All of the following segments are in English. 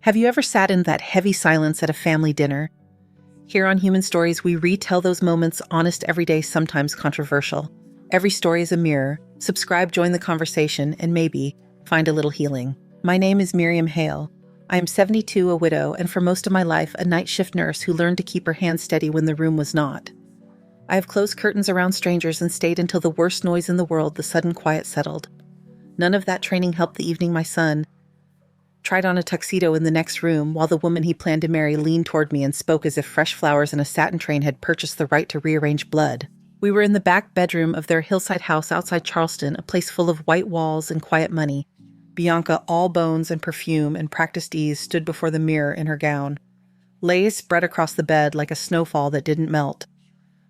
Have you ever sat in that heavy silence at a family dinner? Here on Human Stories, we retell those moments, honest, everyday, sometimes controversial. Every story is a mirror. Subscribe, join the conversation, and maybe find a little healing. My name is Miriam Hale. I am 72, a widow, and for most of my life, a night shift nurse who learned to keep her hands steady when the room was not. I have closed curtains around strangers and stayed until the worst noise in the world, the sudden quiet, settled. None of that training helped the evening my son tried on a tuxedo in the next room while the woman he planned to marry leaned toward me and spoke as if fresh flowers and a satin train had purchased the right to rearrange blood. We were in the back bedroom of their hillside house outside Charleston, a place full of white walls and quiet money. Bianca, all bones and perfume and practiced ease, stood before the mirror in her gown. Lace spread across the bed like a snowfall that didn't melt.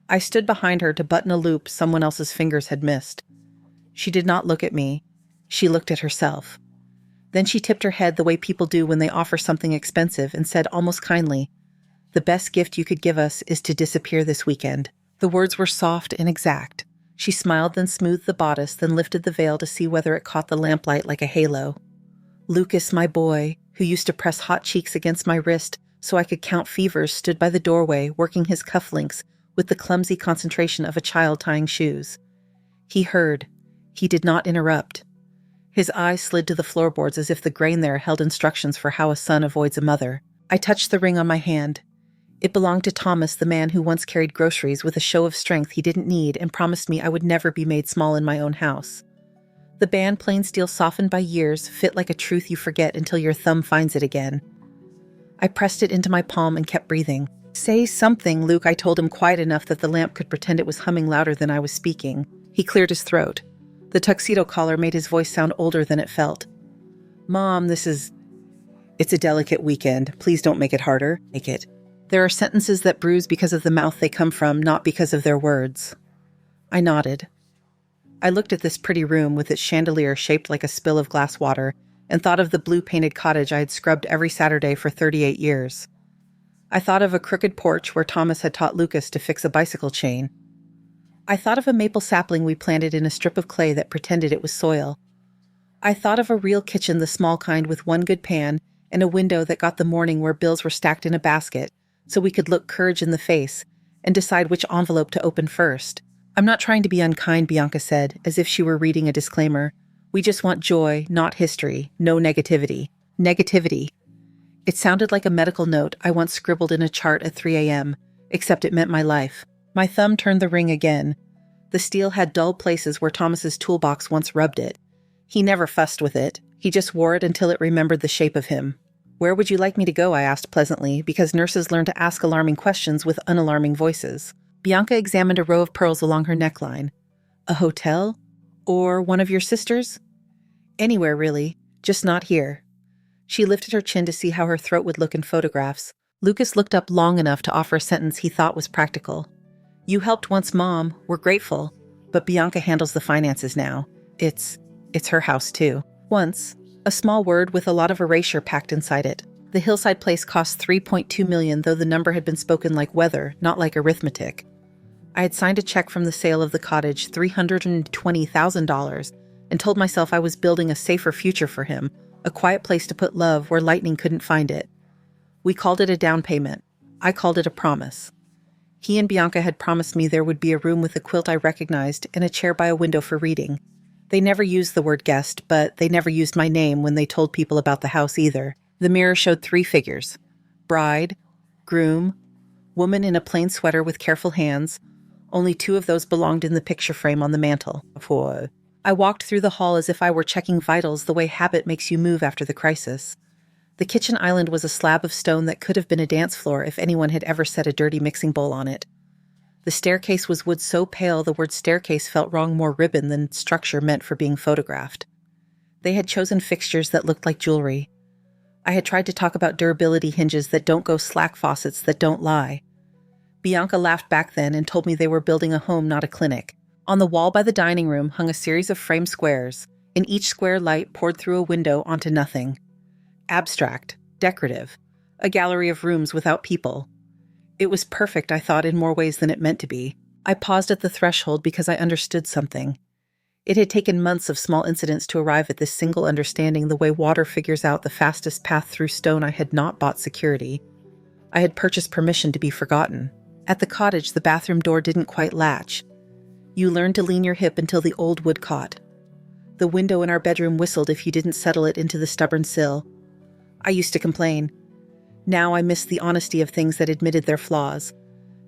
I stood behind her to button a loop someone else's fingers had missed. She did not look at me. She looked at herself. Then she tipped her head the way people do when they offer something expensive and said almost kindly, "The best gift you could give us is to disappear this weekend." The words were soft and exact. She smiled, then smoothed the bodice, then lifted the veil to see whether it caught the lamplight like a halo. Lucas, my boy, who used to press hot cheeks against my wrist so I could count fevers, stood by the doorway, working his cufflinks with the clumsy concentration of a child tying shoes. He heard. He did not interrupt. His eyes slid to the floorboards as if the grain there held instructions for how a son avoids a mother. I touched the ring on my hand. It belonged to Thomas, the man who once carried groceries with a show of strength he didn't need and promised me I would never be made small in my own house. The band, plain steel softened by years, fit like a truth you forget until your thumb finds it again. I pressed it into my palm and kept breathing. "Say something, Luke," I told him, quiet enough that the lamp could pretend it was humming louder than I was speaking. He cleared his throat. The tuxedo collar made his voice sound older than it felt. "Mom, it's a delicate weekend. Please don't make it harder. Make it." There are sentences that bruise because of the mouth they come from, not because of their words. I nodded. I looked at this pretty room with its chandelier shaped like a spill of glass water and thought of the blue-painted cottage I had scrubbed every Saturday for 38 years. I thought of a crooked porch where Thomas had taught Lucas to fix a bicycle chain. I thought of a maple sapling we planted in a strip of clay that pretended it was soil. I thought of a real kitchen, the small kind with one good pan and a window that got the morning where bills were stacked in a basket so we could look courage in the face and decide which envelope to open first. "I'm not trying to be unkind," Bianca said, as if she were reading a disclaimer. "We just want joy, not history. No negativity." Negativity. It sounded like a medical note I once scribbled in a chart at 3 a.m., except it meant my life. My thumb turned the ring again. The steel had dull places where Thomas's toolbox once rubbed it. He never fussed with it. He just wore it until it remembered the shape of him. "Where would you like me to go?" I asked pleasantly, because nurses learn to ask alarming questions with unalarming voices. Bianca examined a row of pearls along her neckline. "A hotel? Or one of your sisters?" "Anywhere, really. Just not here." She lifted her chin to see how her throat would look in photographs. Lucas looked up long enough to offer a sentence he thought was practical. "You helped once, Mom. We're grateful. But Bianca handles the finances now. It's her house, too." Once, a small word with a lot of erasure packed inside it. The hillside place cost $3.2 million, though the number had been spoken like weather, not like arithmetic. I had signed a check from the sale of the cottage, $320,000, and told myself I was building a safer future for him, a quiet place to put love where lightning couldn't find it. We called it a down payment. I called it a promise. He and Bianca had promised me there would be a room with a quilt I recognized and a chair by a window for reading. They never used the word guest, but they never used my name when they told people about the house either. The mirror showed 3 figures: bride, groom, woman in a plain sweater with careful hands. Only 2 of those belonged in the picture frame on the mantel. I walked through the hall as if I were checking vitals the way habit makes you move after the crisis. The kitchen island was a slab of stone that could have been a dance floor if anyone had ever set a dirty mixing bowl on it. The staircase was wood so pale the word staircase felt wrong, more ribbon than structure meant for being photographed. They had chosen fixtures that looked like jewelry. I had tried to talk about durability hinges that don't go slack, faucets that don't lie. Bianca laughed back then and told me they were building a home, not a clinic. On the wall by the dining room hung a series of framed squares, and each square light poured through a window onto nothing. Abstract, decorative, a gallery of rooms without people. It was perfect, I thought, in more ways than it meant to be. I paused at the threshold because I understood something. It had taken months of small incidents to arrive at this single understanding, the way water figures out the fastest path through stone. I had not bought security. I had purchased permission to be forgotten. At the cottage, the bathroom door didn't quite latch. You learned to lean your hip until the old wood caught. The window in our bedroom whistled if you didn't settle it into the stubborn sill. I used to complain. Now I missed the honesty of things that admitted their flaws.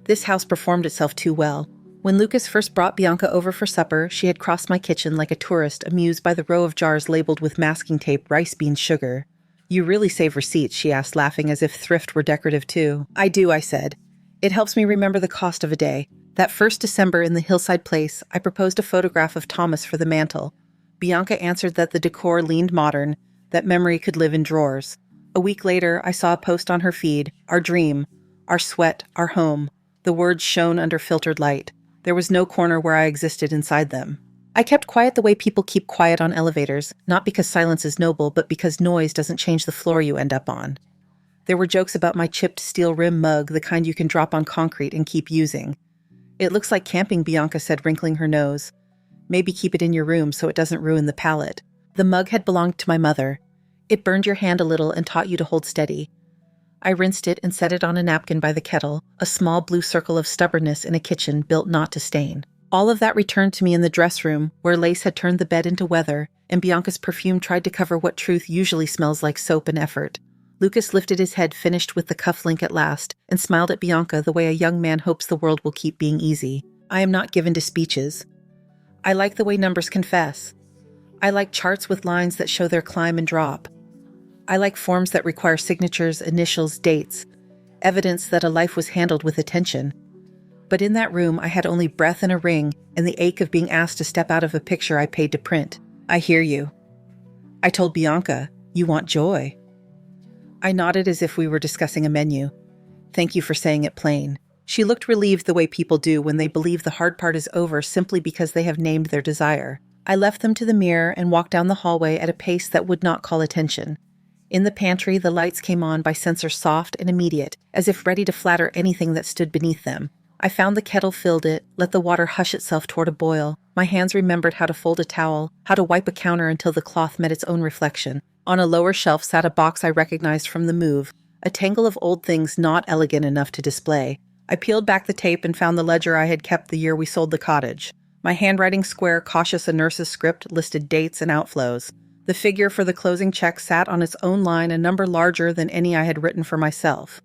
This house performed itself too well. When Lucas first brought Bianca over for supper, she had crossed my kitchen like a tourist, amused by the row of jars labeled with masking tape, rice, beans, sugar. "You really save receipts?" she asked, laughing as if thrift were decorative too. "I do," I said. "It helps me remember the cost of a day." That first December in the hillside place, I proposed a photograph of Thomas for the mantel. Bianca answered that the decor leaned modern, that memory could live in drawers. A week later, I saw a post on her feed, "Our dream, our sweat, our home." The words shone under filtered light. There was no corner where I existed inside them. I kept quiet the way people keep quiet on elevators, not because silence is noble, but because noise doesn't change the floor you end up on. There were jokes about my chipped steel rim mug, the kind you can drop on concrete and keep using. "It looks like camping," Bianca said, wrinkling her nose. "Maybe keep it in your room so it doesn't ruin the palette." The mug had belonged to my mother. It burned your hand a little and taught you to hold steady. I rinsed it and set it on a napkin by the kettle, a small blue circle of stubbornness in a kitchen built not to stain. All of that returned to me in the dress room, where lace had turned the bed into weather, and Bianca's perfume tried to cover what truth usually smells like soap and effort. Lucas lifted his head, finished with the cufflink at last, and smiled at Bianca the way a young man hopes the world will keep being easy. "I am not given to speeches. I like the way numbers confess. I like charts with lines that show their climb and drop. I like forms that require signatures, initials, dates, evidence that a life was handled with attention." But in that room, I had only breath and a ring, and the ache of being asked to step out of a picture I paid to print. "I hear you." I told Bianca, "You want joy." I nodded as if we were discussing a menu. "Thank you for saying it plain." She looked relieved, the way people do when they believe the hard part is over simply because they have named their desire. I left them to the mirror and walked down the hallway at a pace that would not call attention. In the pantry, the lights came on by sensors, soft and immediate, as if ready to flatter anything that stood beneath them. I found the kettle, filled it, let the water hush itself toward a boil. My hands remembered how to fold a towel, how to wipe a counter until the cloth met its own reflection. On a lower shelf sat a box I recognized from the move, a tangle of old things not elegant enough to display. I peeled back the tape and found the ledger I had kept the year we sold the cottage. My handwriting, square, cautious, a nurse's script, listed dates and outflows. The figure for the closing check sat on its own line, a number larger than any I had written for myself.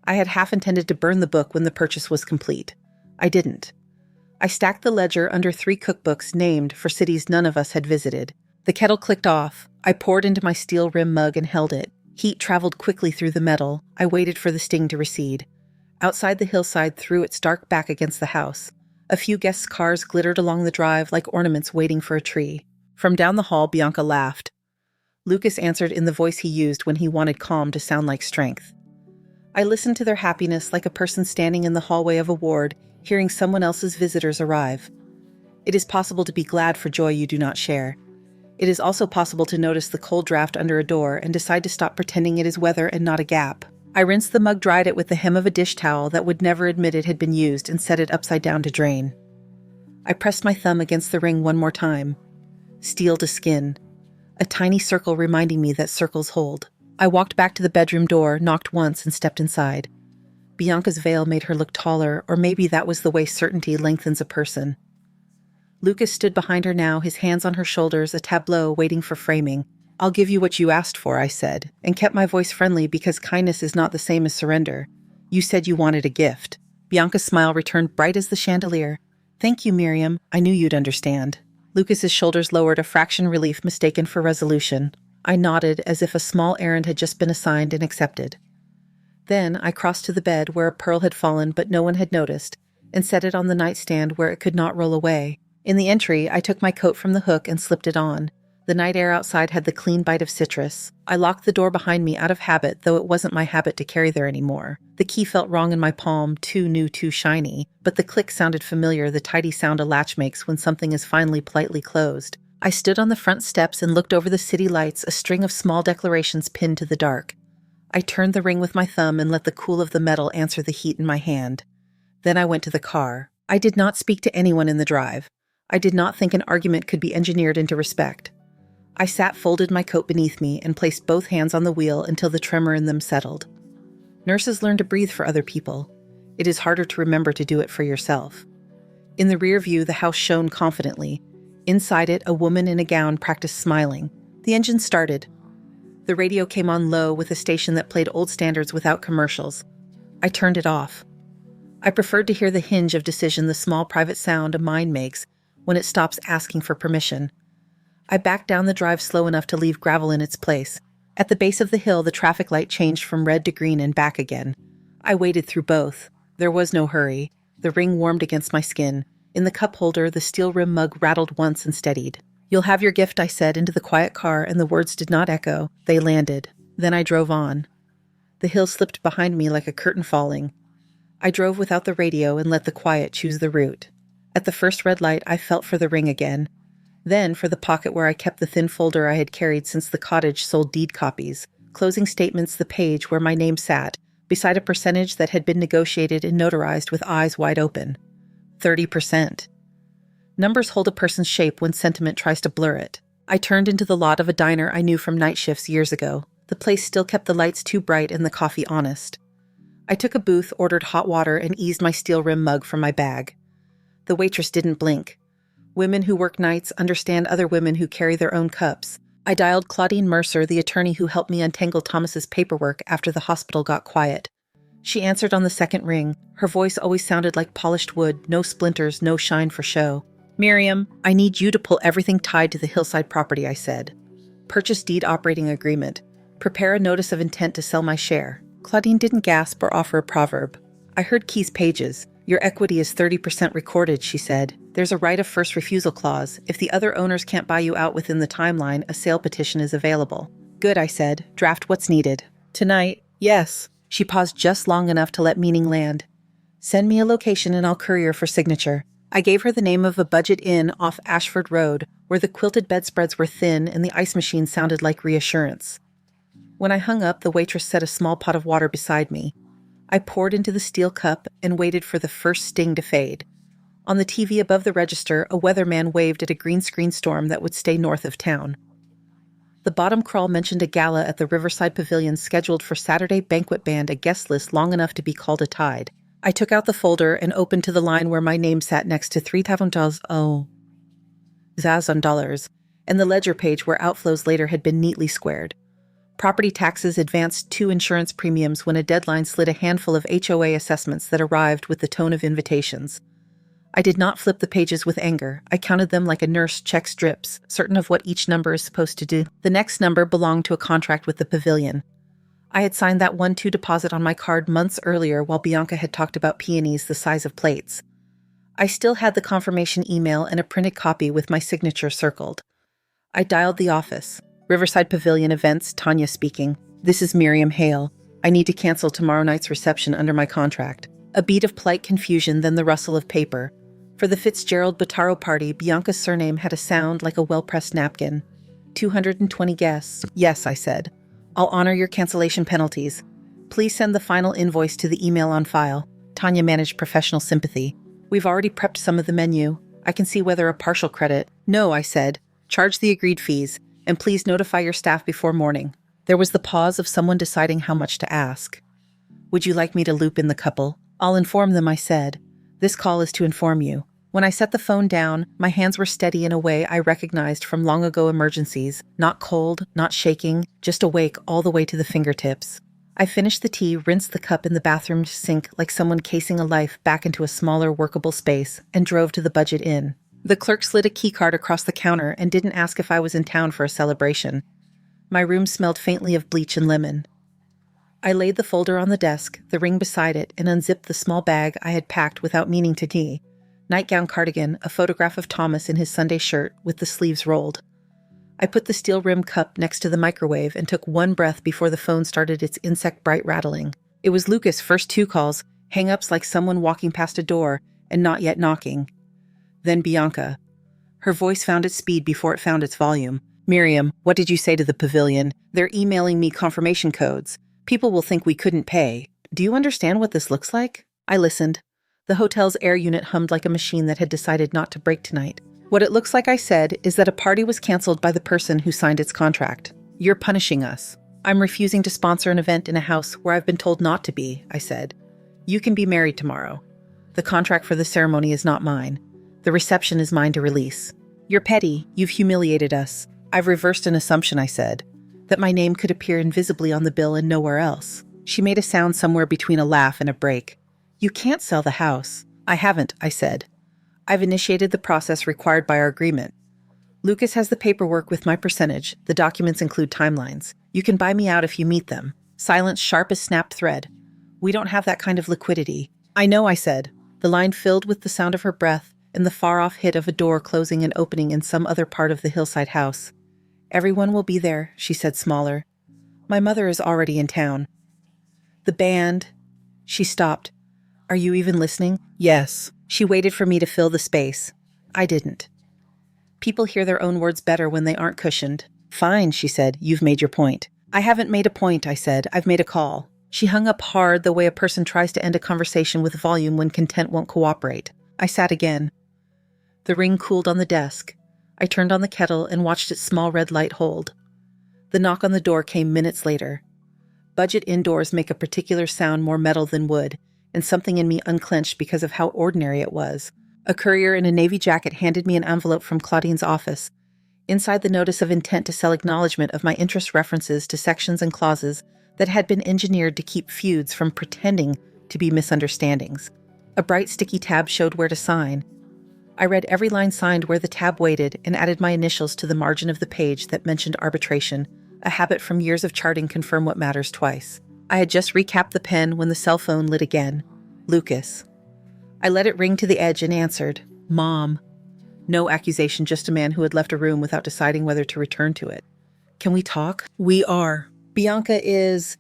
I had half intended to burn the book when the purchase was complete. I didn't. I stacked the ledger under 3 cookbooks named for cities none of us had visited. The kettle clicked off. I poured into my steel rim mug and held it. Heat traveled quickly through the metal. I waited for the sting to recede. Outside, the hillside threw its dark back against the house. A few guests' cars glittered along the drive like ornaments waiting for a tree. From down the hall, Bianca laughed. Lucas answered in the voice he used when he wanted calm to sound like strength. I listened to their happiness like a person standing in the hallway of a ward, hearing someone else's visitors arrive. It is possible to be glad for joy you do not share. It is also possible to notice the cold draft under a door and decide to stop pretending it is weather and not a gap. I rinsed the mug, dried it with the hem of a dish towel that would never admit it had been used, and set it upside down to drain. I pressed my thumb against the ring one more time. Steel to skin. A tiny circle reminding me that circles hold. I walked back to the bedroom door, knocked once, and stepped inside. Bianca's veil made her look taller, or maybe that was the way certainty lengthens a person. Lucas stood behind her now, his hands on her shoulders, a tableau waiting for framing. "I'll give you what you asked for," I said, and kept my voice friendly because kindness is not the same as surrender. "You said you wanted a gift." Bianca's smile returned bright as the chandelier. "Thank you, Miriam. I knew you'd understand." Lucas's shoulders lowered, a fraction relief mistaken for resolution. I nodded as if a small errand had just been assigned and accepted. Then I crossed to the bed where a pearl had fallen but no one had noticed, and set it on the nightstand where it could not roll away. In the entry, I took my coat from the hook and slipped it on. The night air outside had the clean bite of citrus. I locked the door behind me out of habit, though it wasn't my habit to carry there anymore. The key felt wrong in my palm, too new, too shiny, but the click sounded familiar, the tidy sound a latch makes when something is finally politely closed. I stood on the front steps and looked over the city lights, a string of small declarations pinned to the dark. I turned the ring with my thumb and let the cool of the metal answer the heat in my hand. Then I went to the car. I did not speak to anyone in the drive. I did not think an argument could be engineered into respect. I folded my coat beneath me, and placed both hands on the wheel until the tremor in them settled. Nurses learn to breathe for other people. It is harder to remember to do it for yourself. In the rear view, the house shone confidently. Inside it, a woman in a gown practiced smiling. The engine started. The radio came on low with a station that played old standards without commercials. I turned it off. I preferred to hear the hinge of decision, the small private sound a mind makes when it stops asking for permission. I backed down the drive slow enough to leave gravel in its place. At the base of the hill, the traffic light changed from red to green and back again. I waited through both. There was no hurry. The ring warmed against my skin. In the cup holder, the steel rim mug rattled once and steadied. "You'll have your gift," I said into the quiet car, and the words did not echo. They landed. Then I drove on. The hill slipped behind me like a curtain falling. I drove without the radio and let the quiet choose the route. At the first red light, I felt for the ring again. Then for the pocket where I kept the thin folder I had carried since the cottage sold deed copies, closing statements, the page where my name sat, beside a percentage that had been negotiated and notarized with eyes wide open. 30%. Numbers hold a person's shape when sentiment tries to blur it. I turned into the lot of a diner I knew from night shifts years ago. The place still kept the lights too bright and the coffee honest. I took a booth, ordered hot water, and eased my steel rim mug from my bag. The waitress didn't blink. Women who work nights understand other women who carry their own cups. I dialed Claudine Mercer, the attorney who helped me untangle Thomas's paperwork after the hospital got quiet. She answered on the second ring. Her voice always sounded like polished wood, no splinters, no shine for show. "Miriam, I need you to pull everything tied to the hillside property," I said. "Purchase deed operating agreement. Prepare a notice of intent to sell my share." Claudine didn't gasp or offer a proverb. I heard Key's pages. "Your equity is 30% recorded," she said. "There's a right of first refusal clause. If the other owners can't buy you out within the timeline, a sale petition is available." "Good," I said. "Draft what's needed." "Tonight?" "Yes." She paused just long enough to let meaning land. "Send me a location and I'll courier for signature." I gave her the name of a budget inn off Ashford Road, where the quilted bedspreads were thin and the ice machine sounded like reassurance. When I hung up, the waitress set a small pot of water beside me. I poured into the steel cup and waited for the first sting to fade. On the TV above the register, a weatherman waved at a green screen storm that would stay north of town. The bottom crawl mentioned a gala at the Riverside Pavilion scheduled for Saturday, banquet band, a guest list long enough to be called a tide. I took out the folder and opened to the line where my name sat next to $3,000 and the ledger page where outflows later had been neatly squared. Property taxes advanced 2 insurance premiums when a deadline slid a handful of HOA assessments that arrived with the tone of invitations. I did not flip the pages with anger. I counted them like a nurse checks drips, certain of what each number is supposed to do. The next number belonged to a contract with the pavilion. I had signed that 1-2 deposit on my card months earlier while Bianca had talked about peonies the size of plates. I still had the confirmation email and a printed copy with my signature circled. I dialed the office. "Riverside Pavilion Events, Tanya speaking. This is Miriam Hale. I need to cancel tomorrow night's reception under my contract." A beat of polite confusion, then the rustle of paper. For the Fitzgerald Botaro party, Bianca's surname had a sound like a well-pressed napkin. 220 guests. "Yes," I said. "I'll honor your cancellation penalties. Please send the final invoice to the email on file." Tanya managed professional sympathy. "We've already prepped some of the menu. I can see whether a partial credit." "No," I said. "Charge the agreed fees, and please notify your staff before morning." There was the pause of someone deciding how much to ask. "Would you like me to loop in the couple?" "I'll inform them," I said. "This call is to inform you." When I set the phone down, my hands were steady in a way I recognized from long ago emergencies, not cold, not shaking, just awake all the way to the fingertips. I finished the tea, rinsed the cup in the bathroom sink like someone casing a life back into a smaller, workable space, and drove to the budget inn. The clerk slid a keycard across the counter and didn't ask if I was in town for a celebration. My room smelled faintly of bleach and lemon. I laid the folder on the desk, the ring beside it, and unzipped the small bag I had packed without meaning to tea. Nightgown, cardigan, a photograph of Thomas in his Sunday shirt with the sleeves rolled. I put the steel-rimmed cup next to the microwave and took one breath before the phone started its insect-bright rattling. It was Lucas' first 2 calls, hang-ups like someone walking past a door and not yet knocking. Then Bianca. Her voice found its speed before it found its volume. "Miriam, what did you say to the pavilion? They're emailing me confirmation codes. People will think we couldn't pay. Do you understand what this looks like?" I listened. The hotel's air unit hummed like a machine that had decided not to break tonight. What it looks like, I said, is that a party was canceled by the person who signed its contract. You're punishing us. I'm refusing to sponsor an event in a house where I've been told not to be, I said. You can be married tomorrow. The contract for the ceremony is not mine. The reception is mine to release. You're petty. You've humiliated us. I've reversed an assumption, I said, that my name could appear invisibly on the bill and nowhere else. She made a sound somewhere between a laugh and a break. You can't sell the house. I haven't, I said. I've initiated the process required by our agreement. Lucas has the paperwork with my percentage. The documents include timelines. You can buy me out if you meet them. Silence sharp as snapped thread. We don't have that kind of liquidity. I know, I said. The line filled with the sound of her breath and the far-off hit of a door closing and opening in some other part of the hillside house. Everyone will be there, she said smaller. My mother is already in town. The band. She stopped. Are you even listening? Yes. She waited for me to fill the space. I didn't. People hear their own words better when they aren't cushioned. Fine, she said. You've made your point. I haven't made a point, I said. I've made a call. She hung up hard the way a person tries to end a conversation with volume when content won't cooperate. I sat again. The ring cooled on the desk. I turned on the kettle and watched its small red light hold. The knock on the door came minutes later. Budget indoors make a particular sound more metal than wood, and something in me unclenched because of how ordinary it was. A courier in a navy jacket handed me an envelope from Claudine's office. Inside the notice of intent to sell acknowledgement of my interest references to sections and clauses that had been engineered to keep feuds from pretending to be misunderstandings. A bright sticky tab showed where to sign. I read every line signed where the tab waited and added my initials to the margin of the page that mentioned arbitration, a habit from years of charting confirm what matters twice. I had just recapped the pen when the cell phone lit again. Lucas. I let it ring to the edge and answered, Mom. No accusation, just a man who had left a room without deciding whether to return to it. Can we talk? We are. Bianca is...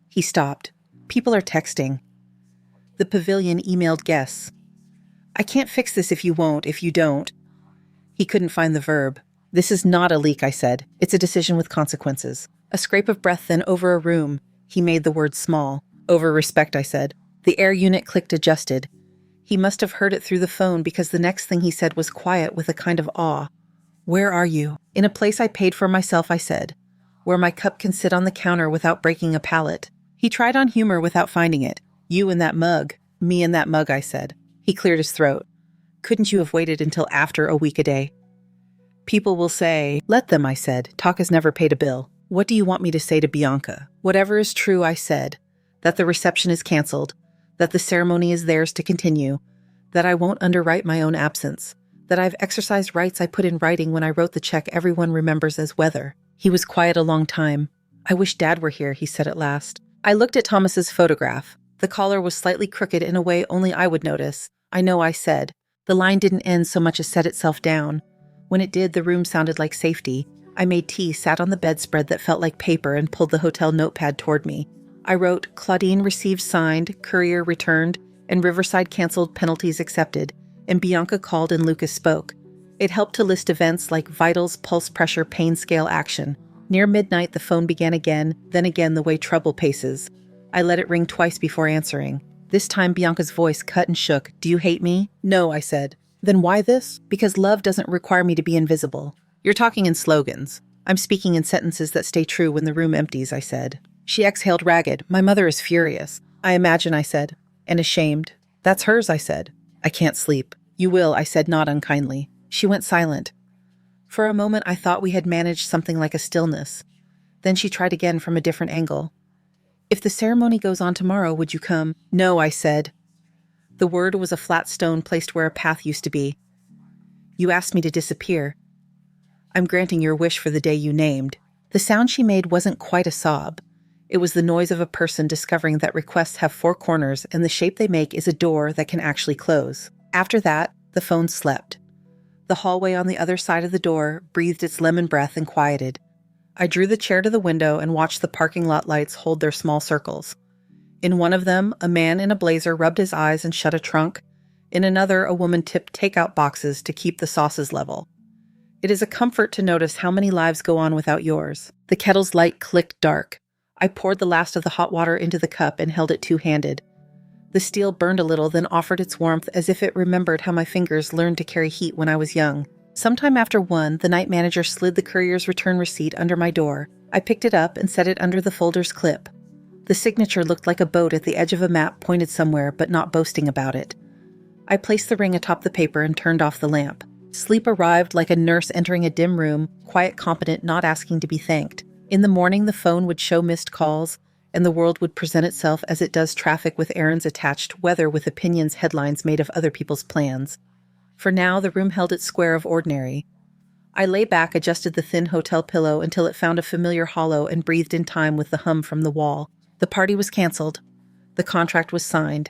He stopped. People are texting. The Pavilion emailed guests. I can't fix this if you won't, if you don't. He couldn't find the verb. This is not a leak, I said. It's a decision with consequences. A scrape of breath, then over a room. He made the word small. Over respect, I said. The air unit clicked adjusted. He must have heard it through the phone because the next thing he said was quiet with a kind of awe. Where are you? In a place I paid for myself, I said. Where my cup can sit on the counter without breaking a pallet. He tried on humor without finding it. You and that mug. Me and that mug, I said. He cleared his throat. Couldn't you have waited until after a week a day? People will say, let them, I said. Talk has never paid a bill. What do you want me to say to Bianca? Whatever is true, I said. That the reception is canceled. That the ceremony is theirs to continue. That I won't underwrite my own absence. That I've exercised rights I put in writing when I wrote the check everyone remembers as weather. He was quiet a long time. I wish Dad were here, he said at last. I looked at Thomas's photograph. The collar was slightly crooked in a way only I would notice. I know, I said. The line didn't end so much as set itself down. When it did, the room sounded like safety. I made tea, sat on the bedspread that felt like paper, and pulled the hotel notepad toward me. I wrote, Claudine received signed, courier returned, and Riverside canceled, penalties accepted, and Bianca called and Lucas spoke. It helped to list events like vitals, pulse pressure, pain scale, action. Near midnight, the phone began again, then again the way trouble paces. I let it ring twice before answering. This time Bianca's voice cut and shook. Do you hate me? No, I said. Then why this? Because love doesn't require me to be invisible. You're talking in slogans. I'm speaking in sentences that stay true when the room empties, I said. She exhaled ragged. My mother is furious. I imagine, I said. And ashamed. That's hers, I said. I can't sleep. You will, I said, not unkindly. She went silent. For a moment I thought we had managed something like a stillness. Then she tried again from a different angle. If the ceremony goes on tomorrow, would you come? No, I said. The word was a flat stone placed where a path used to be. You asked me to disappear. I'm granting your wish for the day you named. The sound she made wasn't quite a sob. It was the noise of a person discovering that requests have four corners and the shape they make is a door that can actually close. After that, the phone slept. The hallway on the other side of the door breathed its lemon breath and quieted. I drew the chair to the window and watched the parking lot lights hold their small circles. In one of them, a man in a blazer rubbed his eyes and shut a trunk. In another, a woman tipped takeout boxes to keep the sauces level. It is a comfort to notice how many lives go on without yours. The kettle's light clicked dark. I poured the last of the hot water into the cup and held it two-handed. The steel burned a little, then offered its warmth as if it remembered how my fingers learned to carry heat when I was young. Sometime after 1, the night manager slid the courier's return receipt under my door. I picked it up and set it under the folder's clip. The signature looked like a boat at the edge of a map pointed somewhere, but not boasting about it. I placed the ring atop the paper and turned off the lamp. Sleep arrived like a nurse entering a dim room, quiet, competent, not asking to be thanked. In the morning, the phone would show missed calls, and the world would present itself as it does traffic with errands attached, weather with opinions, headlines made of other people's plans. For now, the room held its square of ordinary. I lay back, adjusted the thin hotel pillow until it found a familiar hollow, and breathed in time with the hum from the wall. The party was canceled. The contract was signed.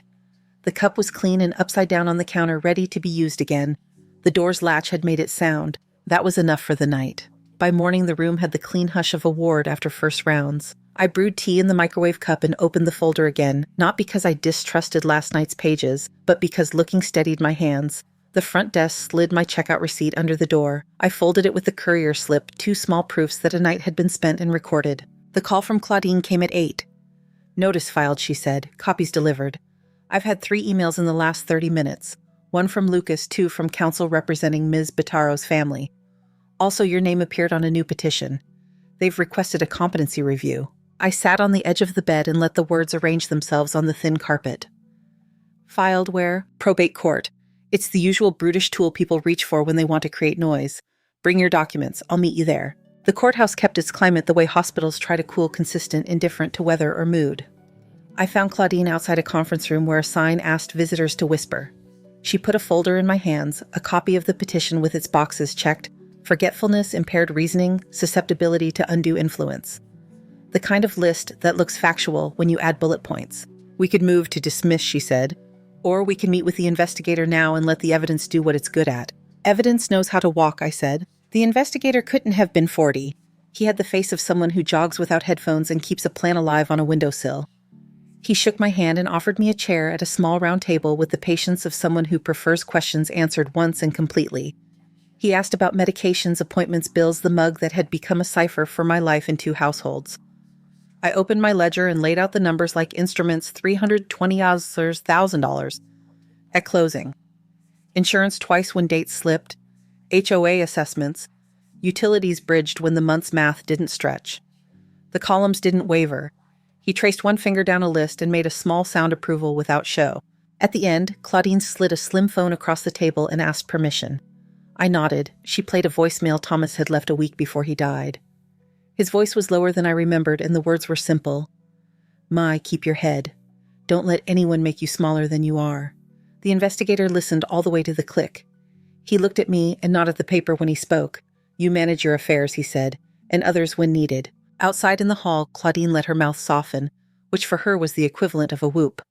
The cup was clean and upside down on the counter, ready to be used again. The door's latch had made it sound. That was enough for the night. By morning, the room had the clean hush of a ward after first rounds. I brewed tea in the microwave cup and opened the folder again, not because I distrusted last night's pages, but because looking steadied my hands. The front desk slid my checkout receipt under the door. I folded it with the courier slip, 2 small proofs that a night had been spent and recorded. The call from Claudine came at 8. "Notice filed," she said. "Copies delivered. I've had 3 emails in the last 30 minutes. 1 from Lucas, 2 from counsel representing Ms. Bataro's family. Also, your name appeared on a new petition. They've requested a competency review." I sat on the edge of the bed and let the words arrange themselves on the thin carpet. "Filed where?" "Probate court. It's the usual brutish tool people reach for when they want to create noise. Bring your documents. I'll meet you there." The courthouse kept its climate the way hospitals try to cool consistent, indifferent to weather or mood. I found Claudine outside a conference room where a sign asked visitors to whisper. She put a folder in my hands, a copy of the petition with its boxes checked: forgetfulness, impaired reasoning, susceptibility to undue influence. The kind of list that looks factual when you add bullet points. "We could move to dismiss," she said. "Or we can meet with the investigator now and let the evidence do what it's good at." "Evidence knows how to walk," I said. The investigator couldn't have been 40. He had the face of someone who jogs without headphones and keeps a plant alive on a windowsill. He shook my hand and offered me a chair at a small round table with the patience of someone who prefers questions answered once and completely. He asked about medications, appointments, bills, the mug that had become a cipher for my life in 2 households. I opened my ledger and laid out the numbers like instruments: $320, $1,000. At closing. Insurance twice when dates slipped. HOA assessments. Utilities bridged when the month's math didn't stretch. The columns didn't waver. He traced one finger down a list and made a small sound approval without show. At the end, Claudine slid a slim phone across the table and asked permission. I nodded. She played a voicemail Thomas had left a week before he died. His voice was lower than I remembered, and the words were simple. "My, keep your head. Don't let anyone make you smaller than you are." The investigator listened all the way to the click. He looked at me and not at the paper when he spoke. "You manage your affairs," he said, "and others when needed." Outside in the hall, Claudine let her mouth soften, which for her was the equivalent of a whoop.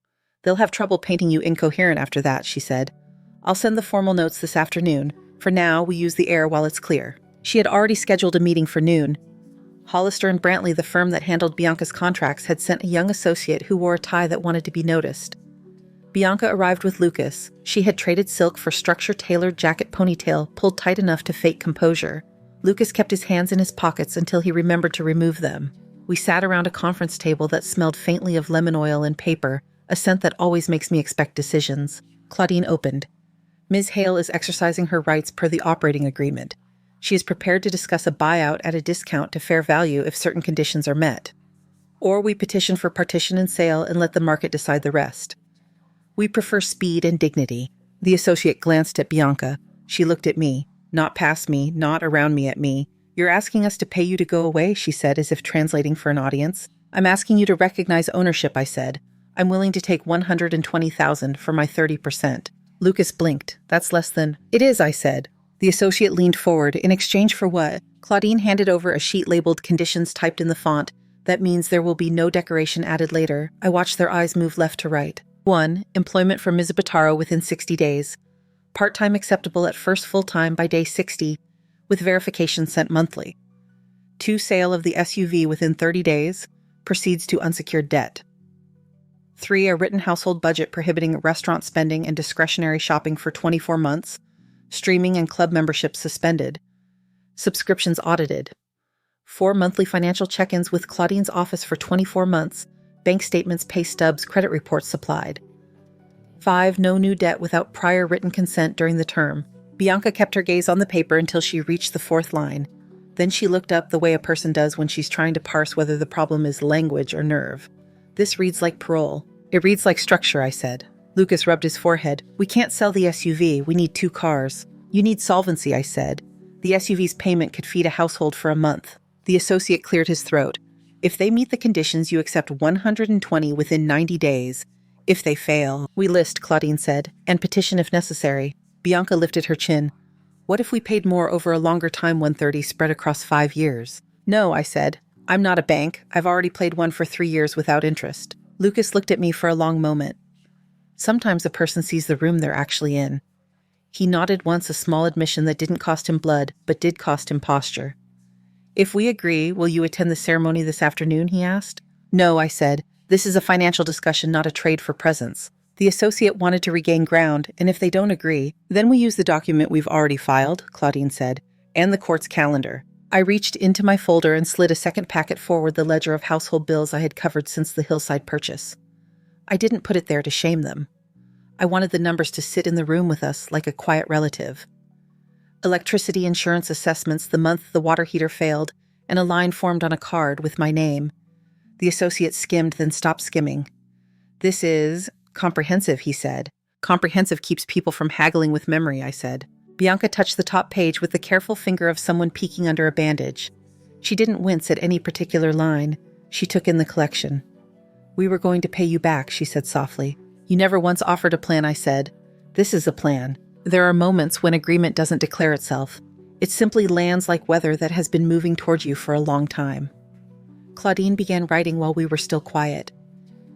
"They'll have trouble painting you incoherent after that," she said. "I'll send the formal notes this afternoon. For now, we use the air while it's clear." She had already scheduled a meeting for noon. Hollister and Brantley, the firm that handled Bianca's contracts, had sent a young associate who wore a tie that wanted to be noticed. Bianca arrived with Lucas. She had traded silk for structure-tailored jacket ponytail pulled tight enough to fake composure. Lucas kept his hands in his pockets until he remembered to remove them. We sat around a conference table that smelled faintly of lemon oil and paper, a scent that always makes me expect decisions. Claudine opened. "Ms. Hale is exercising her rights per the operating agreement. She is prepared to discuss a buyout at a discount to fair value if certain conditions are met. Or we petition for partition and sale and let the market decide the rest. We prefer speed and dignity." The associate glanced at Bianca. She looked at me, not past me, not around me, at me. "You're asking us to pay you to go away," she said, as if translating for an audience. "I'm asking you to recognize ownership," I said. "I'm willing to take $120,000 for my 30%. Lucas blinked. "That's less than—" "It is," I said. The associate leaned forward. "In exchange for what?" Claudine handed over a sheet labeled "Conditions" typed in the font. "That means there will be no decoration added later." I watched their eyes move left to right. 1. Employment for Ms. Bataro within 60 days. Part-time acceptable at first full-time by day 60, with verification sent monthly. 2. Sale of the SUV within 30 days. Proceeds to unsecured debt. 3. A written household budget prohibiting restaurant spending and discretionary shopping for 24 months. Streaming and club memberships suspended. Subscriptions audited. 4. Monthly financial check-ins with Claudine's office for 24 months. Bank statements, pay stubs, credit reports supplied. 5. No new debt without prior written consent during the term. Bianca kept her gaze on the paper until she reached the fourth line. Then she looked up the way a person does when she's trying to parse whether the problem is language or nerve. This reads like parole. It reads like structure, I said. Lucas rubbed his forehead. We can't sell the SUV. We need 2 cars. You need solvency, I said. The SUV's payment could feed a household for a month. The associate cleared his throat. If they meet the conditions, you accept 120 within 90 days. If they fail, we list, Claudine said, and petition if necessary. Bianca lifted her chin. What if we paid more over a longer time, 130 spread across 5 years? No, I said. I'm not a bank. I've already played one for 3 years without interest. Lucas looked at me for a long moment. Sometimes a person sees the room they're actually in. He nodded once, a small admission that didn't cost him blood, but did cost him posture. If we agree, will you attend the ceremony this afternoon, he asked. No, I said. This is a financial discussion, not a trade for presents. The associate wanted to regain ground, and if they don't agree, then we use the document we've already filed, Claudine said, and the court's calendar. I reached into my folder and slid a second packet forward, the ledger of household bills I had covered since the hillside purchase. I didn't put it there to shame them. I wanted the numbers to sit in the room with us like a quiet relative. Electricity insurance assessments the month the water heater failed, and a line formed on a card with my name. The associate skimmed, then stopped skimming. This is comprehensive, he said. Comprehensive keeps people from haggling with memory, I said. Bianca touched the top page with the careful finger of someone peeking under a bandage. She didn't wince at any particular line. She took in the collection. We were going to pay you back, she said softly. You never once offered a plan, I said. This is a plan. There are moments when agreement doesn't declare itself. It simply lands like weather that has been moving toward you for a long time. Claudine began writing while we were still quiet.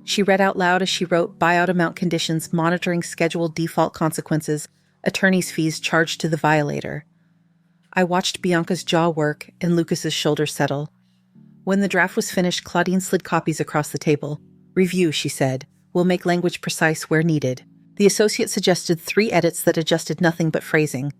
She read out loud as she wrote buyout amount conditions, monitoring scheduled default consequences, attorney's fees charged to the violator. I watched Bianca's jaw work and Lucas's shoulders settle. When the draft was finished, Claudine slid copies across the table. Review, she said. We'll make language precise where needed. The associate suggested 3 edits that adjusted nothing but phrasing.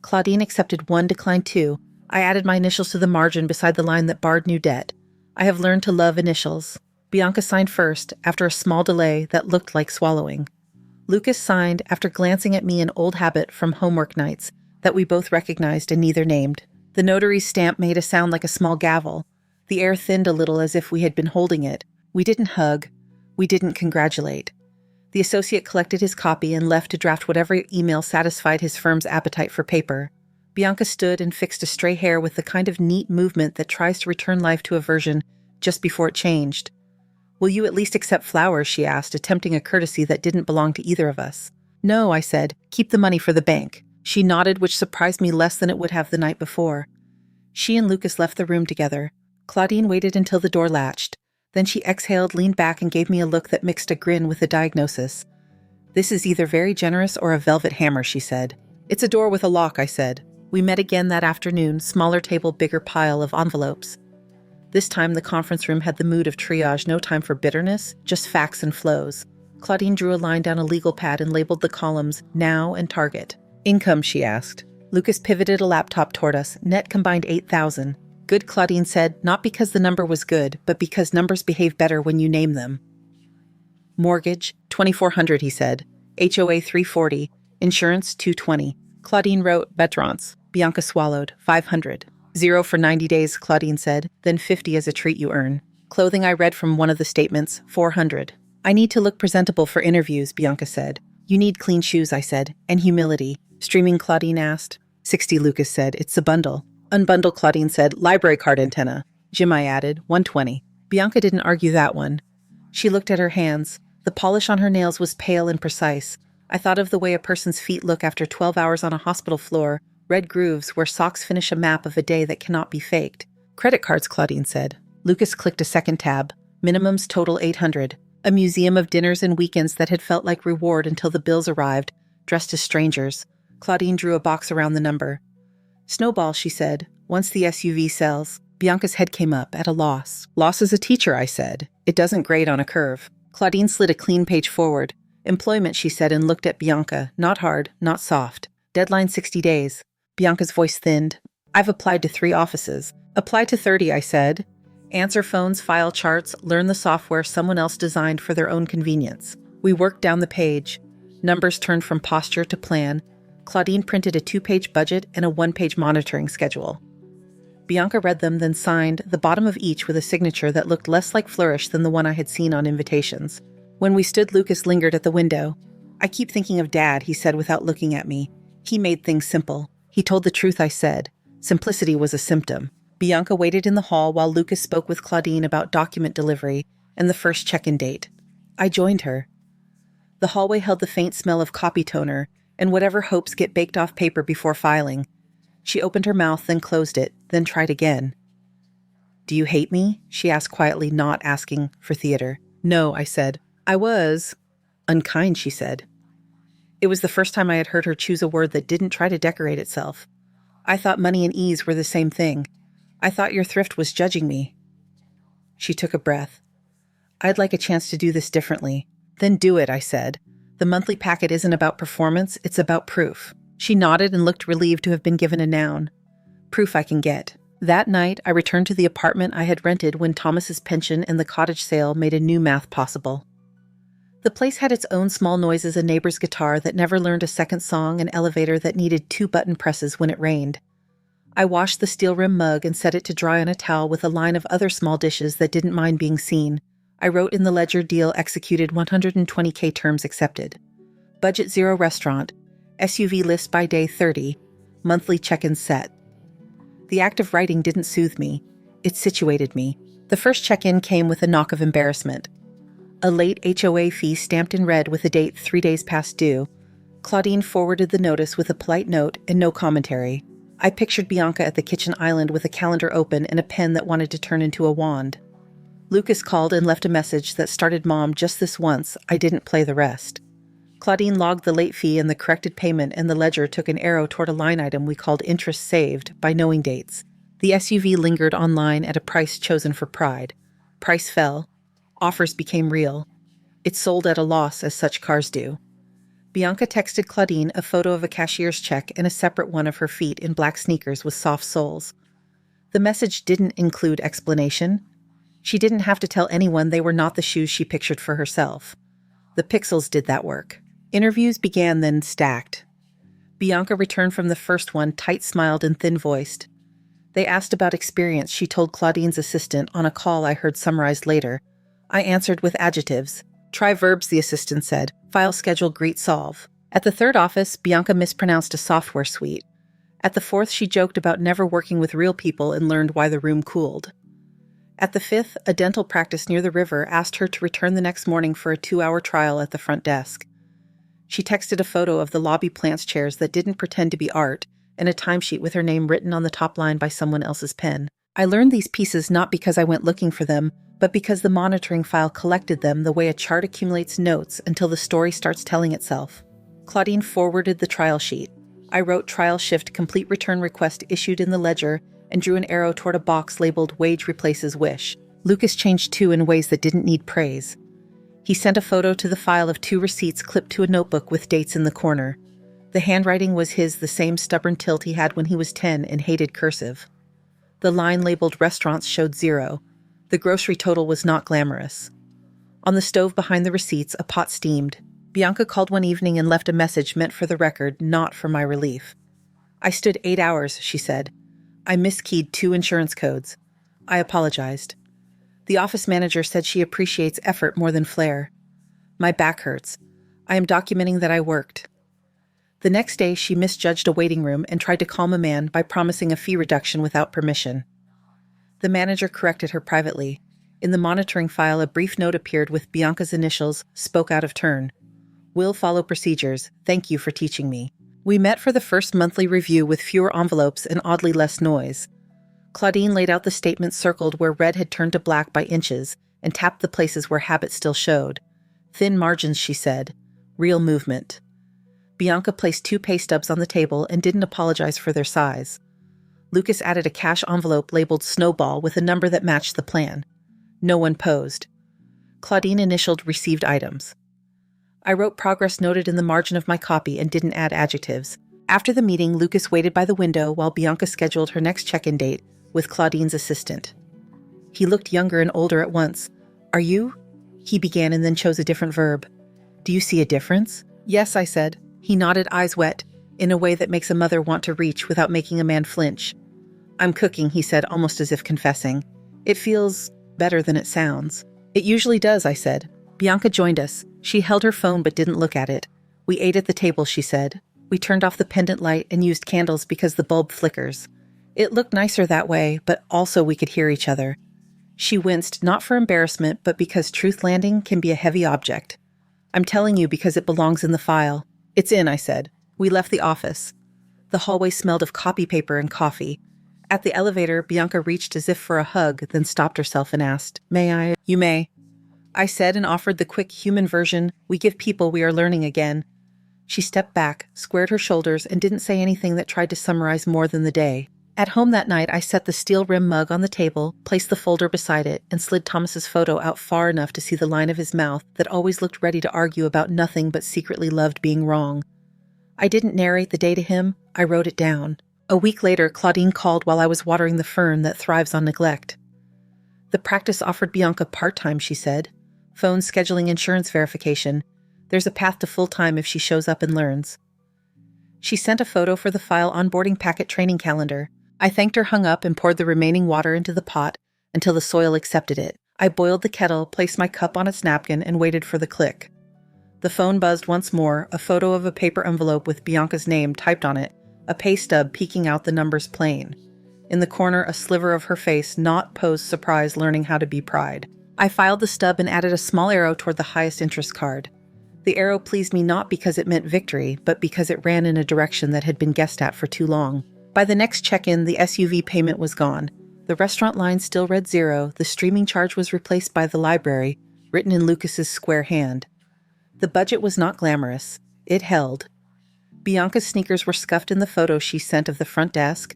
Claudine accepted 1, declined 2. I added my initials to the margin beside the line that barred new debt. I have learned to love initials. Bianca signed first, after a small delay that looked like swallowing. Lucas signed after glancing at me, an old habit from homework nights that we both recognized and neither named. The notary's stamp made a sound like a small gavel. The air thinned a little as if we had been holding it. We didn't hug. We didn't congratulate. The associate collected his copy and left to draft whatever email satisfied his firm's appetite for paper. Bianca stood and fixed a stray hair with the kind of neat movement that tries to return life to a version just before it changed. Will you at least accept flowers, she asked, attempting a courtesy that didn't belong to either of us. No, I said. Keep the money for the bank. She nodded, which surprised me less than it would have the night before. She and Lucas left the room together. Claudine waited until the door latched. Then she exhaled, leaned back, and gave me a look that mixed a grin with a diagnosis. This is either very generous or a velvet hammer, she said. It's a door with a lock, I said. We met again that afternoon, smaller table, bigger pile of envelopes. This time the conference room had the mood of triage, no time for bitterness, just facts and flows. Claudine drew a line down a legal pad and labeled the columns now and target. Income, she asked. Lucas pivoted a laptop toward us. Net combined 8,000. Good, Claudine said, not because the number was good, but because numbers behave better when you name them. Mortgage, 2,400, he said. HOA, 340. Insurance, 220. Claudine wrote, Veterans. Bianca swallowed, 500. 0 for 90 days, Claudine said, then 50 as a treat you earn. Clothing, I read from one of the statements, 400. I need to look presentable for interviews, Bianca said. You need clean shoes, I said, and humility. Streaming, Claudine asked. 60, Lucas said. It's a bundle. Unbundle, Claudine said. Library card antenna. Jim, I added. 120. Bianca didn't argue that one. She looked at her hands. The polish on her nails was pale and precise. I thought of the way a person's feet look after 12 hours on a hospital floor, red grooves where socks finish a map of a day that cannot be faked. Credit cards, Claudine said. Lucas clicked a second tab. Minimums total 800. A museum of dinners and weekends that had felt like reward until the bills arrived, dressed as strangers. Claudine drew a box around the number. Snowball, she said, once the SUV sells. Bianca's head came up, at a loss. Loss as a teacher, I said. It doesn't grade on a curve. Claudine slid a clean page forward. Employment, she said, and looked at Bianca. Not hard, not soft. Deadline 60 days. Bianca's voice thinned. I've applied to 3 offices. Apply to 30, I said. Answer phones, file charts, learn the software someone else designed for their own convenience. We worked down the page. Numbers turned from posture to plan. Claudine printed a 2-page budget and a 1-page monitoring schedule. Bianca read them, then signed the bottom of each with a signature that looked less like flourish than the one I had seen on invitations. When we stood, Lucas lingered at the window. "I keep thinking of Dad," he said without looking at me. "He made things simple. He told the truth," I said. Simplicity was a symptom. Bianca waited in the hall while Lucas spoke with Claudine about document delivery and the first check-in date. I joined her. The hallway held the faint smell of copy toner and whatever hopes get baked off paper before filing. She opened her mouth, then closed it, then tried again. "Do you hate me?" she asked quietly, not asking for theater. "No," I said. "I was unkind," she said. It was the first time I had heard her choose a word that didn't try to decorate itself. "I thought money and ease were the same thing. I thought your thrift was judging me." She took a breath. "I'd like a chance to do this differently." "Then do it," I said. "The monthly packet isn't about performance, it's about proof." She nodded and looked relieved to have been given a noun. "Proof I can get." That night, I returned to the apartment I had rented when Thomas's pension and the cottage sale made a new math possible. The place had its own small noises, a neighbor's guitar that never learned a second song, an elevator that needed 2 button presses when it rained. I washed the steel rim mug and set it to dry on a towel with a line of other small dishes that didn't mind being seen. I wrote in the ledger, "Deal executed, 120K terms accepted. Budget 0 restaurant. SUV list by day 30. Monthly check-in set." The act of writing didn't soothe me. It situated me. The first check-in came with a knock of embarrassment. A late HOA fee stamped in red with a date 3 days past due. Claudine forwarded the notice with a polite note and no commentary. I pictured Bianca at the kitchen island with a calendar open and a pen that wanted to turn into a wand. Lucas called and left a message that started, "Mom, just this once, I didn't play the rest." Claudine logged the late fee and the corrected payment, and the ledger took an arrow toward a line item we called interest saved by knowing dates. The SUV lingered online at a price chosen for pride. Price fell. Offers became real. It sold at a loss, as such cars do. Bianca texted Claudine a photo of a cashier's check and a separate one of her feet in black sneakers with soft soles. The message didn't include explanation. She didn't have to tell anyone they were not the shoes she pictured for herself. The pixels did that work. Interviews began, then stacked. Bianca returned from the first one, tight-smiled and thin-voiced. They asked about experience, she told Claudine's assistant on a call I heard summarized later. I answered with adjectives. "Try verbs," the assistant said. "File, schedule, greet, solve." At the third office, Bianca mispronounced a software suite. At the fourth, she joked about never working with real people and learned why the room cooled. At the fifth, a dental practice near the river asked her to return the next morning for a 2-hour trial at the front desk. She texted a photo of the lobby plants chairs that didn't pretend to be art and a timesheet with her name written on the top line by someone else's pen. I learned these pieces not because I went looking for them, but because the monitoring file collected them the way a chart accumulates notes until the story starts telling itself. Claudine forwarded the trial sheet. I wrote "trial shift, complete return request issued in the ledger," and drew an arrow toward a box labeled "wage replaces wish." Lucas changed too in ways that didn't need praise. He sent a photo to the file of 2 receipts clipped to a notebook with dates in the corner. The handwriting was his, the same stubborn tilt he had when he was 10 and hated cursive. The line labeled "restaurants" showed 0. The grocery total was not glamorous. On the stove behind the receipts, a pot steamed. Bianca called one evening and left a message meant for the record, not for my relief. "I stood 8 hours," she said. "I miskeyed 2 insurance codes. I apologized. The office manager said she appreciates effort more than flair. My back hurts. I am documenting that I worked." The next day, she misjudged a waiting room and tried to calm a man by promising a fee reduction without permission. The manager corrected her privately. In the monitoring file, a brief note appeared with Bianca's initials, "spoke out of turn. Will follow procedures. Thank you for teaching me." We met for the first monthly review with fewer envelopes and oddly less noise. Claudine laid out the statement circled where red had turned to black by inches and tapped the places where habit still showed. "Thin margins," she said. "Real movement." Bianca placed 2 pay stubs on the table and didn't apologize for their size. Lucas added a cash envelope labeled "Snowball" with a number that matched the plan. No one posed. Claudine initialed received items. I wrote progress noted in the margin of my copy and didn't add adjectives. After the meeting, Lucas waited by the window while Bianca scheduled her next check-in date with Claudine's assistant. He looked younger and older at once. "Are you?" he began and then chose a different verb. "Do you see a difference?" "Yes," I said. He nodded, eyes wet. in a way that makes a mother want to reach without making a man flinch. "I'm cooking," he said, almost as if confessing. "It feels better than it sounds." "It usually does," I said. Bianca joined us. She held her phone but didn't look at it. "We ate at the table," she said. "We turned off the pendant light and used candles because the bulb flickers. It looked nicer that way, but also we could hear each other." She winced, not for embarrassment, but because truth landing can be a heavy object. "I'm telling you because it belongs in the file." "It's in," I said. We left the office. The hallway smelled of copy paper and coffee. At the elevator, Bianca reached as if for a hug, then stopped herself and asked, "May I?" "You may," I said, and offered the quick human version. "We give people we are learning again." She stepped back, squared her shoulders, and didn't say anything that tried to summarize more than the day. At home that night, I set the steel rim mug on the table, placed the folder beside it, and slid Thomas's photo out far enough to see the line of his mouth that always looked ready to argue about nothing but secretly loved being wrong. I didn't narrate the day to him, I wrote it down. A week later, Claudine called while I was watering the fern that thrives on neglect. "The practice offered Bianca part-time," she said. "Phone scheduling, insurance verification. There's a path to full-time if she shows up and learns." She sent a photo for the file onboarding packet training calendar. I thanked her, hung up, and poured the remaining water into the pot until the soil accepted it. I boiled the kettle, placed my cup on its napkin, and waited for the click. The phone buzzed once more, a photo of a paper envelope with Bianca's name typed on it, a pay stub peeking out the numbers plain. In the corner, a sliver of her face, not posed surprise learning how to be pride. I filed the stub and added a small arrow toward the highest interest card. The arrow pleased me not because it meant victory, but because it ran in a direction that had been guessed at for too long. By the next check-in, the SUV payment was gone. The restaurant line still read 0, the streaming charge was replaced by the library, written in Lucas's square hand. The budget was not glamorous. It held. Bianca's sneakers were scuffed in the photo she sent of the front desk,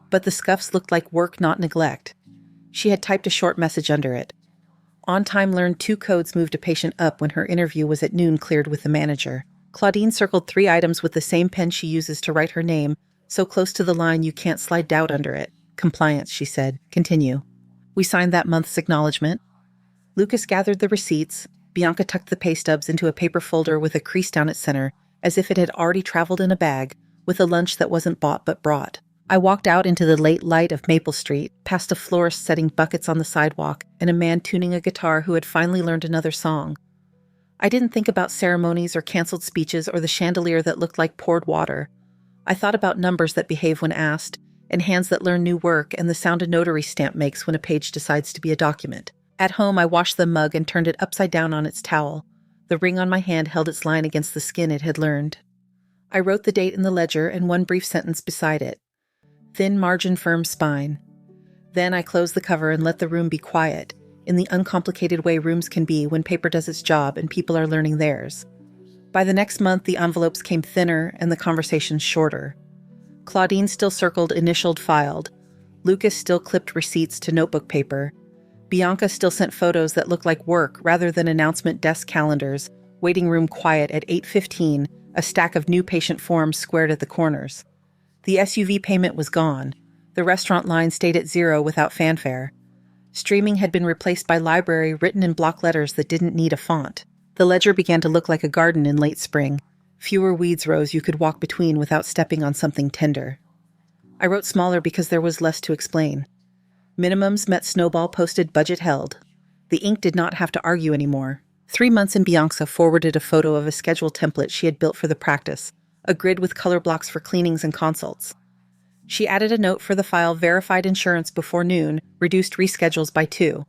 but the scuffs looked like work, not neglect. She had typed a short message under it. On time learned 2 codes moved a patient up when her interview was at noon cleared with the manager. Claudine circled 3 items with the same pen she uses to write her name, so close to the line you can't slide doubt under it. "Compliance," she said. "Continue." We signed that month's acknowledgement. Lucas gathered the receipts. Bianca tucked the pay stubs into a paper folder with a crease down its center, as if it had already traveled in a bag, with a lunch that wasn't bought but brought. I walked out into the late light of Maple Street, past a florist setting buckets on the sidewalk and a man tuning a guitar who had finally learned another song. I didn't think about ceremonies or canceled speeches or the chandelier that looked like poured water. I thought about numbers that behave when asked, and hands that learn new work, and the sound a notary stamp makes when a page decides to be a document. At home, I washed the mug and turned it upside down on its towel. The ring on my hand held its line against the skin it had learned. I wrote the date in the ledger and one brief sentence beside it. Thin margin, firm spine. Then I closed the cover and let the room be quiet, in the uncomplicated way rooms can be when paper does its job and people are learning theirs. By the next month, the envelopes came thinner and the conversations shorter. Claudine still circled, initialed, filed. Lucas still clipped receipts to notebook paper. Bianca still sent photos that looked like work rather than announcement desk calendars, waiting room quiet at 8:15, a stack of new patient forms squared at the corners. The SUV payment was gone. The restaurant line stayed at 0 without fanfare. Streaming had been replaced by library written in block letters that didn't need a font. The ledger began to look like a garden in late spring. Fewer weeds rose you could walk between without stepping on something tender. I wrote smaller because there was less to explain. Minimums met snowball posted, budget held. The ink did not have to argue anymore. 3 months in, Bianca forwarded a photo of a schedule template she had built for the practice, a grid with color blocks for cleanings and consults. She added a note for the file, verified insurance before noon, reduced reschedules by 2.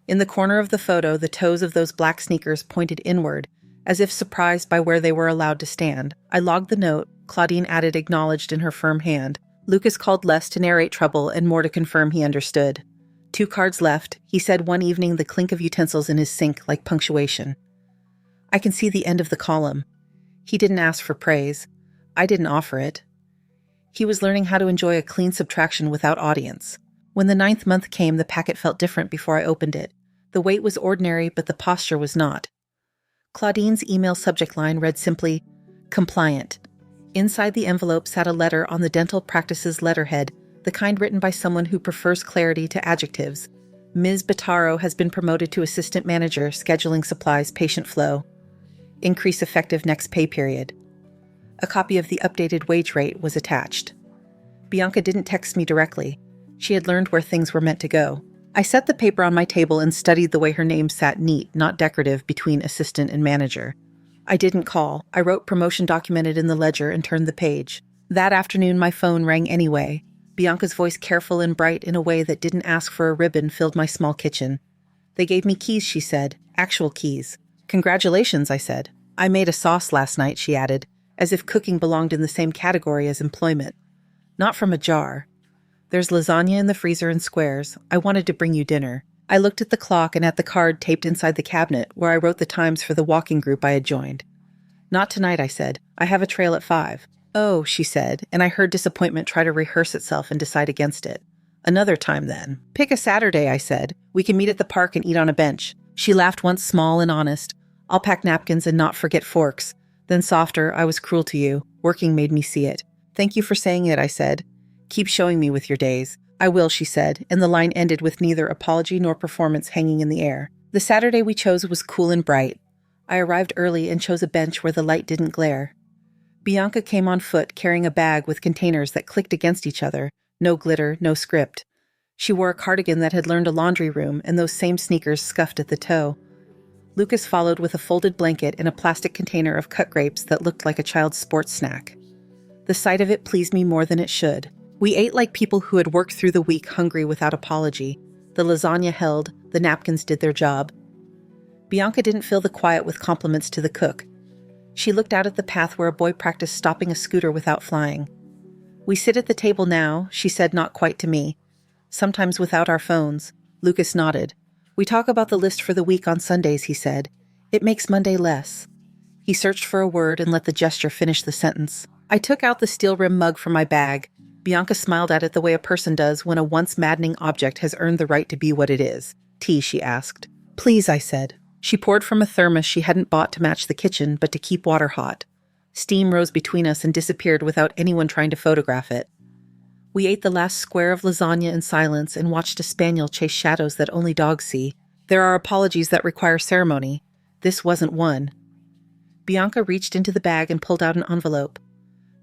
In the corner of the photo, the toes of those black sneakers pointed inward, as if surprised by where they were allowed to stand. I logged the note. Claudine added acknowledged in her firm hand. Lucas called less to narrate trouble and more to confirm he understood. 2 cards left. He said one evening, the clink of utensils in his sink like punctuation. I can see the end of the column. He didn't ask for praise. I didn't offer it. He was learning how to enjoy a clean subtraction without audience. When the 9th month came, the packet felt different before I opened it. The weight was ordinary, but the posture was not. Claudine's email subject line read simply, "Compliant." Inside the envelope sat a letter on the dental practice's letterhead, the kind written by someone who prefers clarity to adjectives. Ms. Bataro has been promoted to assistant manager, scheduling supplies, patient flow. Increase effective next pay period. A copy of the updated wage rate was attached. Bianca didn't text me directly. She had learned where things were meant to go. I set the paper on my table and studied the way her name sat neat, not decorative, between assistant and manager. I didn't call. I wrote promotion documented in the ledger and turned the page. That afternoon, my phone rang anyway. Bianca's voice, careful and bright in a way that didn't ask for a ribbon, filled my small kitchen. They gave me keys, she said. Actual keys. Congratulations, I said. I made a sauce last night, she added, as if cooking belonged in the same category as employment. Not from a jar. There's lasagna in the freezer in squares. I wanted to bring you dinner. I looked at the clock and at the card taped inside the cabinet where I wrote the times for the walking group I had joined. Not tonight, I said. I have a trail at 5. Oh, she said, and I heard disappointment try to rehearse itself and decide against it. Another time, then. Pick a Saturday, I said. We can meet at the park and eat on a bench. She laughed once, small and honest. I'll pack napkins and not forget forks. Then softer, I was cruel to you. Working made me see it. Thank you for saying it, I said. Keep showing me with your days. I will, she said, and the line ended with neither apology nor performance hanging in the air. The Saturday we chose was cool and bright. I arrived early and chose a bench where the light didn't glare. Bianca came on foot carrying a bag with containers that clicked against each other. No glitter, no script. She wore a cardigan that had learned a laundry room and those same sneakers scuffed at the toe. Lucas followed with a folded blanket and a plastic container of cut grapes that looked like a child's sports snack. The sight of it pleased me more than it should. We ate like people who had worked through the week hungry without apology. The lasagna held, the napkins did their job. Bianca didn't fill the quiet with compliments to the cook. She looked out at the path where a boy practiced stopping a scooter without flying. We sit at the table now, she said, not quite to me. Sometimes without our phones. Lucas nodded. We talk about the list for the week on Sundays, he said. It makes Monday less. He searched for a word and let the gesture finish the sentence. I took out the steel-rimmed mug from my bag. Bianca smiled at it the way a person does when a once maddening object has earned the right to be what it is. Tea, she asked. Please, I said. She poured from a thermos she hadn't bought to match the kitchen, but to keep water hot. Steam rose between us and disappeared without anyone trying to photograph it. We ate the last square of lasagna in silence and watched a spaniel chase shadows that only dogs see. There are apologies that require ceremony. This wasn't one. Bianca reached into the bag and pulled out an envelope.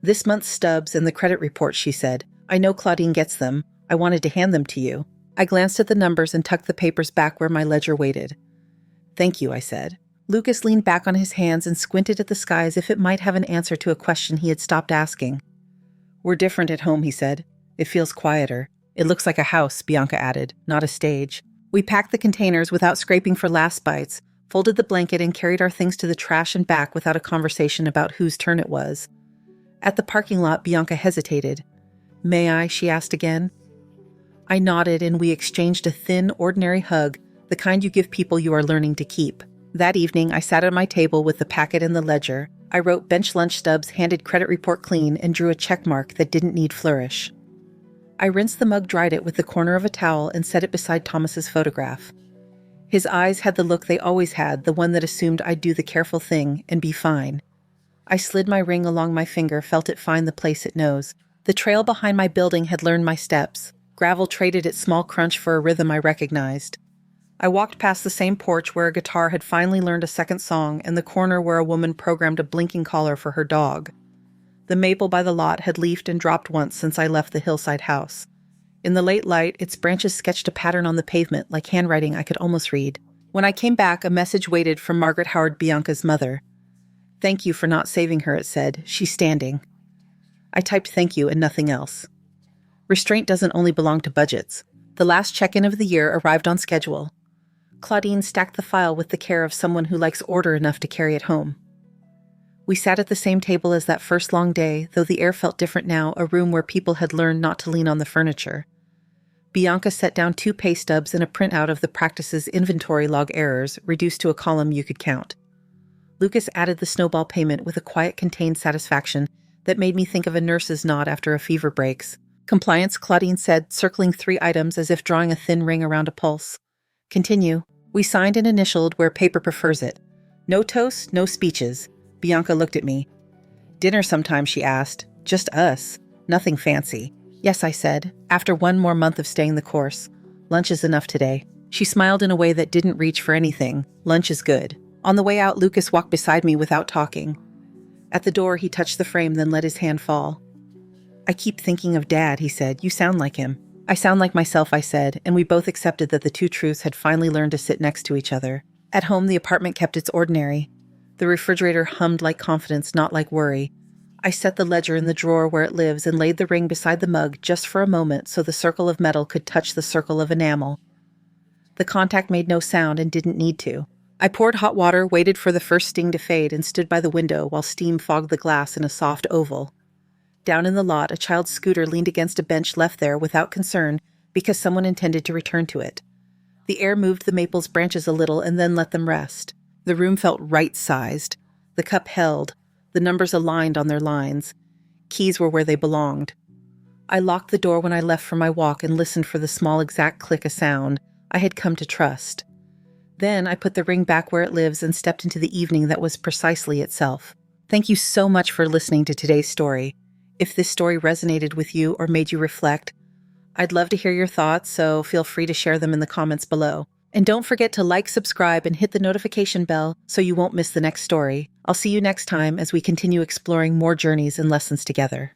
This month's stubs and the credit report, she said. I know Claudine gets them. I wanted to hand them to you. I glanced at the numbers and tucked the papers back where my ledger waited. Thank you, I said. Lucas leaned back on his hands and squinted at the sky as if it might have an answer to a question he had stopped asking. We're different at home, he said. It feels quieter. It looks like a house, Bianca added, not a stage. We packed the containers without scraping for last bites, folded the blanket and carried our things to the trash and back without a conversation about whose turn it was. At the parking lot, Bianca hesitated. May I? She asked again. I nodded and we exchanged a thin, ordinary hug, the kind you give people you are learning to keep. That evening, I sat at my table with the packet and the ledger. I wrote bench lunch stubs, handed credit report clean, and drew a check mark that didn't need flourish. I rinsed the mug, dried it with the corner of a towel, and set it beside Thomas's photograph. His eyes had the look they always had, the one that assumed I'd do the careful thing and be fine. I slid my ring along my finger, felt it find the place it knows. The trail behind my building had learned my steps. Gravel traded its small crunch for a rhythm I recognized. I walked past the same porch where a guitar had finally learned a second song and the corner where a woman programmed a blinking collar for her dog. The maple by the lot had leafed and dropped once since I left the hillside house. In the late light, its branches sketched a pattern on the pavement like handwriting I could almost read. When I came back, a message waited from Margaret Howard, Bianca's mother. Thank you for not saving her, it said. She's standing. I typed thank you and nothing else. Restraint doesn't only belong to budgets. The last check-in of the year arrived on schedule. Claudine stacked the file with the care of someone who likes order enough to carry it home. We sat at the same table as that first long day, though the air felt different now, a room where people had learned not to lean on the furniture. Bianca set down 2 pay stubs and a printout of the practice's inventory log errors, reduced to a column you could count. Lucas added the snowball payment with a quiet, contained satisfaction that made me think of a nurse's nod after a fever breaks. Compliance, Claudine said, circling 3 items as if drawing a thin ring around a pulse. Continue. We signed and initialed where paper prefers it. No toasts, no speeches. Bianca looked at me. Dinner sometime, she asked. Just us. Nothing fancy. Yes, I said, after 1 more month of staying the course. Lunch is enough today. She smiled in a way that didn't reach for anything. Lunch is good. On the way out, Lucas walked beside me without talking. At the door, he touched the frame, then let his hand fall. "I keep thinking of Dad," he said. "You sound like him." "I sound like myself," I said, and we both accepted that the two truths had finally learned to sit next to each other. At home, the apartment kept its ordinary. The refrigerator hummed like confidence, not like worry. I set the ledger in the drawer where it lives and laid the ring beside the mug just for a moment so the circle of metal could touch the circle of enamel. The contact made no sound and didn't need to. I poured hot water, waited for the first sting to fade, and stood by the window while steam fogged the glass in a soft oval. Down in the lot, a child's scooter leaned against a bench left there without concern because someone intended to return to it. The air moved the maple's branches a little and then let them rest. The room felt right-sized. The cup held. The numbers aligned on their lines. Keys were where they belonged. I locked the door when I left for my walk and listened for the small exact click of sound I had come to trust. Then I put the ring back where it lives and stepped into the evening that was precisely itself. Thank you so much for listening to today's story. If this story resonated with you or made you reflect, I'd love to hear your thoughts, so feel free to share them in the comments below. And don't forget to like, subscribe, and hit the notification bell so you won't miss the next story. I'll see you next time as we continue exploring more journeys and lessons together.